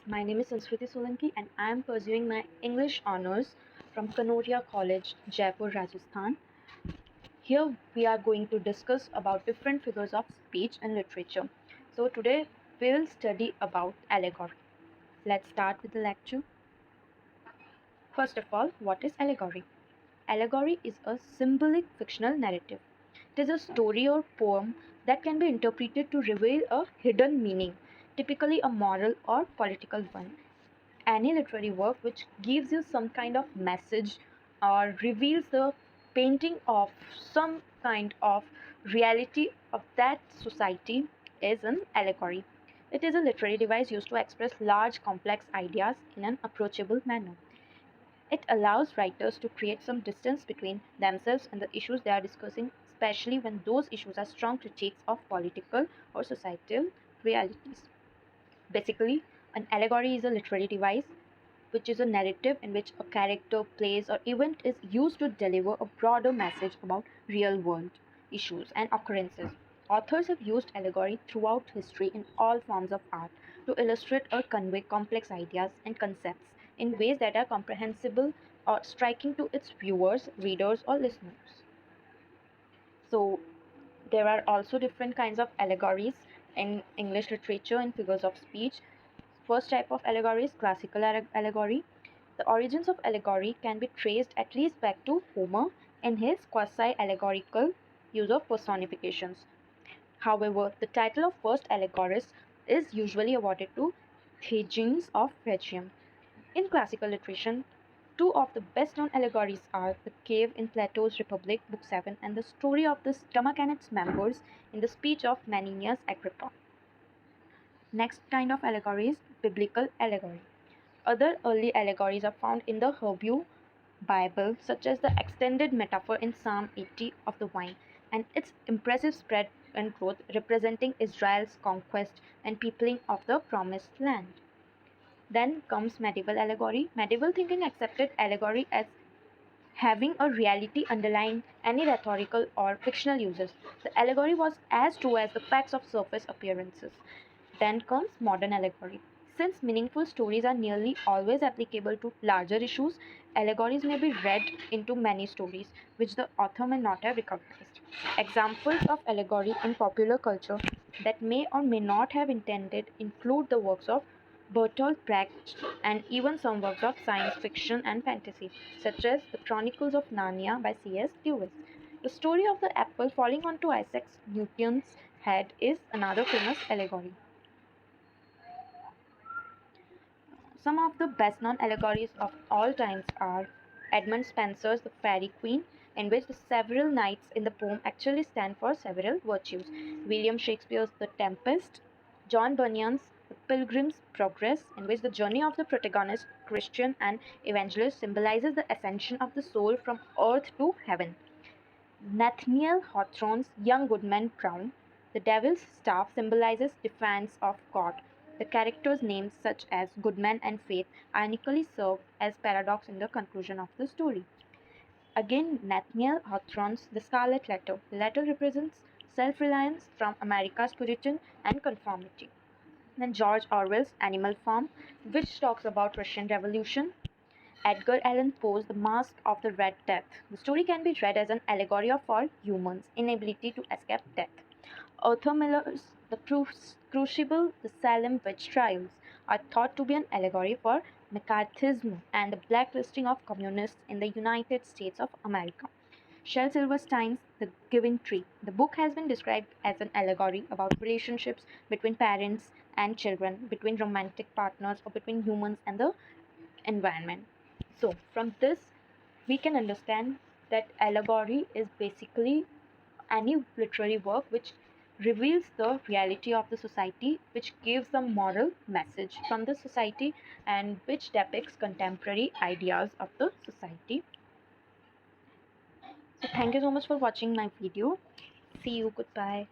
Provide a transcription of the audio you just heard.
my name is Sanskriti Solanki and I am pursuing my English honors from Kanoria College, Jaipur, Rajasthan. Here we are going to discuss about different figures of speech and literature. So today we will study about allegory. Let's start with the lecture. First of all, what is allegory? Allegory is a symbolic fictional narrative. It is a story or poem that can be interpreted to reveal a hidden meaning, typically a moral or political one. Any literary work which gives you some kind of message or reveals the painting of some kind of reality of that society is an allegory. It is a literary device used to express large complex ideas in an approachable manner. It allows writers to create some distance between themselves and the issues they are discussing, especially when those issues are strong critiques of political or societal realities. Basically, an allegory is a literary device which is a narrative in which a character, place, or event is used to deliver a broader message about real world issues and occurrences. Authors have used allegory throughout history in all forms of art to illustrate or convey complex ideas and concepts in ways that are comprehensible or striking to its viewers, readers, or listeners. So, there are also different kinds of allegories in English literature and figures of speech. First type of allegory is classical allegory. The origins of allegory can be traced at least back to Homer and his quasi-allegorical use of personifications. However, the title of first allegorist is usually awarded to Theognis of Rhegium. In classical literature, two of the best known allegories are The Cave in Plato's Republic, Book 7, and the story of the stomach and its members in the speech of Menenius Agrippa. Next kind of allegory is biblical allegory. Other early allegories are found in the Hebrew Bible, such as the extended metaphor in Psalm 80 of the vine and its impressive spread and growth representing Israel's conquest and peopling of the promised land. Then comes medieval allegory. Medieval thinking accepted allegory as having a reality underlying any rhetorical or fictional uses. The allegory was as true as the facts of surface appearances. Then comes modern allegory. Since meaningful stories are nearly always applicable to larger issues, allegories may be read into many stories, which the author may not have recognized. Examples of allegory in popular culture that may or may not have intended include the works of Bertolt Brecht and even some works of science fiction and fantasy, such as The Chronicles of Narnia by C.S. Lewis. The story of the apple falling onto Isaac Newton's head is another famous allegory. Some of the best known allegories of all times are Edmund Spenser's The Faerie Queene, in which the several knights in the poem actually stand for several virtues, William Shakespeare's The Tempest, John Bunyan's The Pilgrim's Progress, in which the journey of the protagonist, Christian and evangelist, symbolizes the ascension of the soul from earth to heaven, Nathaniel Hawthorne's Young Goodman Brown, The Devil's Staff, symbolizes defiance of God. The characters' names, such as Goodman and Faith, ironically serve as paradox in the conclusion of the story. Again, Nathaniel Hawthorne's The Scarlet Letter. The letter represents self-reliance from America's Puritan and conformity. Then George Orwell's Animal Farm, which talks about Russian Revolution. Edgar Allan Poe's The Mask of the Red Death. The story can be read as an allegory of all humans' inability to escape death. Arthur Miller's The Crucible, The Salem Witch Trials are thought to be an allegory for McCarthyism and the blacklisting of communists in the United States of America. Shel Silverstein's The Giving Tree. The book has been described as an allegory about relationships between parents and children, between romantic partners, or between humans and the environment. So, from this, we can understand that allegory is basically any literary work which reveals the reality of the society, which gives a moral message from the society, and which depicts contemporary ideas of the society. So, thank you so much for watching my video. See you. Goodbye.